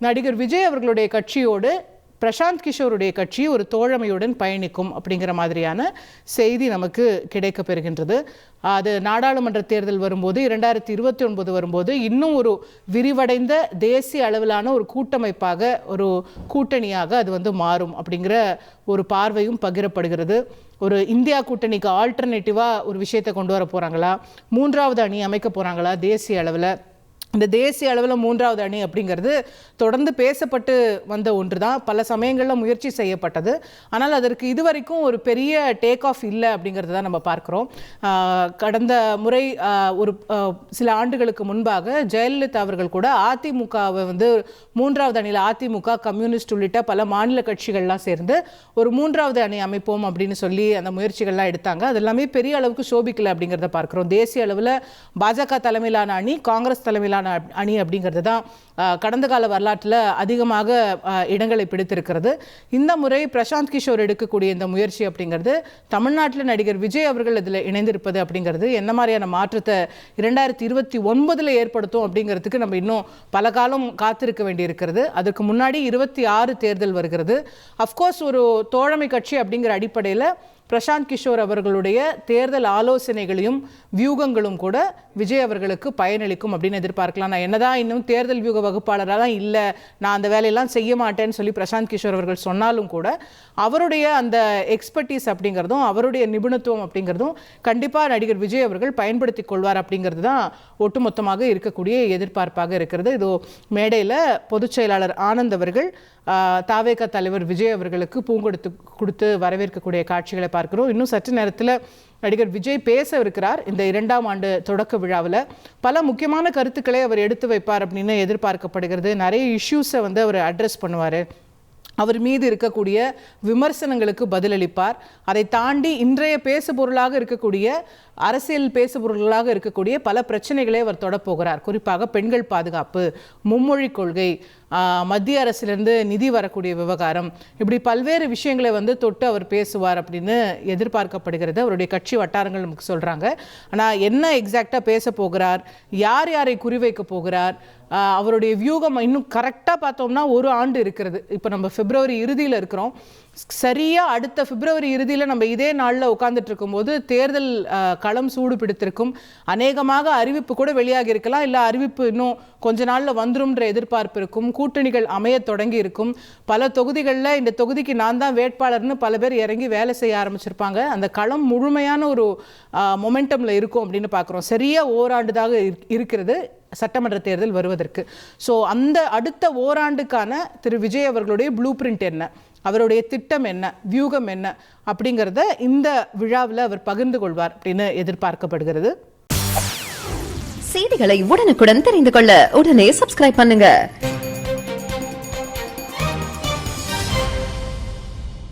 நடிகர் விஜய் அவர்களுடைய கட்சியோடு பிரசாந்த் கிஷோருடைய கட்சி ஒரு தோழமையுடன் பயணிக்கும் அப்படிங்கிற மாதிரியான செய்தி நமக்கு கிடைக்க பெறுகின்றது. அது நாடாளுமன்ற தேர்தல் வரும்போது 2029 வரும்போது இன்னும் ஒரு விரிவடைந்த தேசிய அளவிலான ஒரு கூட்டமைப்பாக ஒரு கூட்டணியாக அது மாறும் அப்படிங்கிற ஒரு பார்வையும் பகிரப்படுகிறது. ஒரு இந்தியா கூட்டணிக்கு ஆல்டர்னேட்டிவாக ஒரு விஷயத்தை கொண்டு வர போகிறாங்களா, மூன்றாவது அணி அமைக்க போகிறாங்களா தேசிய அளவில்? இந்த தேசிய அளவில் மூன்றாவது அணி அப்படிங்கிறது தொடர்ந்து பேசப்பட்டு வந்த ஒன்று தான், பல சமயங்களில் முயற்சி செய்யப்பட்டது. ஆனால் அதற்கு இதுவரைக்கும் ஒரு பெரிய டேக் ஆஃப் இல்லை அப்படிங்கிறது தான் நம்ம பார்க்குறோம். கடந்த முறை ஒரு சில ஆண்டுகளுக்கு முன்பாக ஜெயலலிதா அவர்கள் கூட அதிமுகவை மூன்றாவது அணியில் அதிமுக, கம்யூனிஸ்ட் உள்ளிட்ட பல மாநில கட்சிகள்லாம் சேர்ந்து ஒரு மூன்றாவது அணி அமைப்போம் அப்படின்னு சொல்லி அந்த முயற்சிகள்லாம் எடுத்தாங்க. அது எல்லாமே பெரிய அளவுக்கு சோபிக்கலை அப்படிங்கிறத பார்க்குறோம். தேசிய அளவில் பாஜக தலைமையிலான அணி, காங்கிரஸ் தலைமையிலான அணி அப்படிங்கிறது தான் கடந்த கால வரலாற்றில் அதிகமாக இடங்களை பிடித்திருக்கிறது. இந்த முறை பிரசாந்த் கிஷோர் எடுக்கக்கூடிய இந்த முயற்சி அப்படிங்கிறது தமிழ்நாட்டில் நடிகர் விஜய் அவர்கள் இதில் இணைந்திருப்பது அப்படிங்கிறது என்ன மாதிரியான மாற்றத்தை 2029 ஏற்படுத்தும் அப்படிங்கிறதுக்கு நம்ம இன்னும் பல காலம் காத்திருக்க வேண்டியிருக்கிறது. அதுக்கு முன்னாடி 26 தேர்தல் வருகிறது. அஃப்கோர்ஸ் ஒரு தோழமை கட்சி அப்படிங்கிற அடிப்படையில் பிரசாந்த் கிஷோர் அவர்களுடைய தேர்தல் ஆலோசனைகளையும் வியூகங்களும் கூட விஜய் அவர்களுக்கு பயனளிக்கும் அப்படின்னு எதிர்பார்க்கலாம். நான் என்னதான் இன்னும் தேர்தல் வியூக வகுப்பாளராக தான் இல்லை, நான் அந்த வேலையெல்லாம் செய்ய மாட்டேன்னு சொல்லி பிரசாந்த் கிஷோர் அவர்கள் சொன்னாலும் கூட அவருடைய அந்த எக்ஸ்பர்டீஸ் அப்படிங்கிறதும் அவருடைய நிபுணத்துவம் அப்படிங்கிறதும் கண்டிப்பாக நடிகர் விஜய் அவர்கள் பயன்படுத்தி கொள்வார் அப்படிங்கிறது தான் ஒட்டுமொத்தமாக இருக்கக்கூடிய எதிர்பார்ப்பாக இருக்கிறது. இதோ மேடையில் பொதுச் செயலாளர் ஆனந்த் அவர்கள் தாவேக தலைவர் விஜய் அவர்களுக்கு கொடுத்து வரவேற்கக்கூடிய காட்சிகளை பார்க்கிறோம். இன்னும் சற்று நேரத்தில் நடிகர் விஜய் பேசவிருக்கிறார். இந்த 2ஆம் ஆண்டு தொடக்க விழாவில் பல முக்கியமான கருத்துக்களை அவர் எடுத்து வைப்பார் அப்படின்னு எதிர்பார்க்கப்படுகிறது. நிறைய இஷ்யூஸை அவர் அட்ரஸ் பண்ணுவார். அவர் மீது இருக்கக்கூடிய விமர்சனங்களுக்கு பதிலளிப்பார். அதை தாண்டி இன்றைய பேசுபொருளாக இருக்கக்கூடிய அரசியல் பேசுபொருளாக இருக்கக்கூடிய பல பிரச்சனைகளை அவர் தொடப்போகிறார். குறிப்பாக பெண்கள் பாதுகாப்பு, மும்மொழி கொள்கை, மத்திய அரசிலிருந்து நிதி வரக்கூடிய விவகாரம், இப்படி பல்வேறு விஷயங்களை தொட்டு அவர் பேசுவார் அப்படின்னு எதிர்பார்க்கப்படுகிறது. அவருடைய கட்சி வட்டாரங்கள் நமக்கு சொல்கிறாங்க. ஆனால் என்ன எக்ஸாக்டாக பேச போகிறார், யார் யாரை குறிவைக்க போகிறார், அவருடைய வியூகம் இன்னும் கரெக்டாக பார்த்தோம்னா ஒரு ஆண்டு இருக்கிறது. இப்போ நம்ம பிப்ரவரி இறுதியில் இருக்கிறோம். சரியாக அடுத்த பிப்ரவரி இறுதியில் நம்ம இதே நாளில் உட்கார்ந்துட்டு இருக்கும்போது தேர்தல் களம் சூடு பிடித்திருக்கும். அநேகமாக அறிவிப்பு கூட வெளியாகி இருக்கலாம், இல்லை அறிவிப்பு இன்னும் கொஞ்ச நாளில் வந்துரும்ன்ற எதிர்பார்ப்பு இருக்கும். கூட்டணிகள் அமைய தொடங்கி இருக்கும். பல தொகுதிகளில் இந்த தொகுதிக்கு நான் தான் வேட்பாளர்னு பல பேர் இறங்கி வேலை செய்ய ஆரம்பிச்சிருப்பாங்க. அந்த களம் முழுமையான ஒரு மொமெண்டமில் இருக்கும் அப்படின்னு பார்க்குறோம். சரியாக ஓராண்டுதாக இருக்கிறது சட்டமன்ற தேர்தல் வருவதற்கு. ஸோ அந்த அடுத்த ஓராண்டுக்கான திரு விஜய் அவர்களுடைய ப்ளூ பிரிண்ட் என்ன, அவருடைய திட்டம் என்ன, வியூகம் என்ன அப்படிங்கிறத இந்த விழாவில் அவர் பகிர்ந்து கொள்வார் அப்படின்னு எதிர்பார்க்கப்படுகிறது. செய்திகளை உடனுக்குடன் தெரிந்து கொள்ள உடனே சப்ஸ்கிரைப் பண்ணுங்க.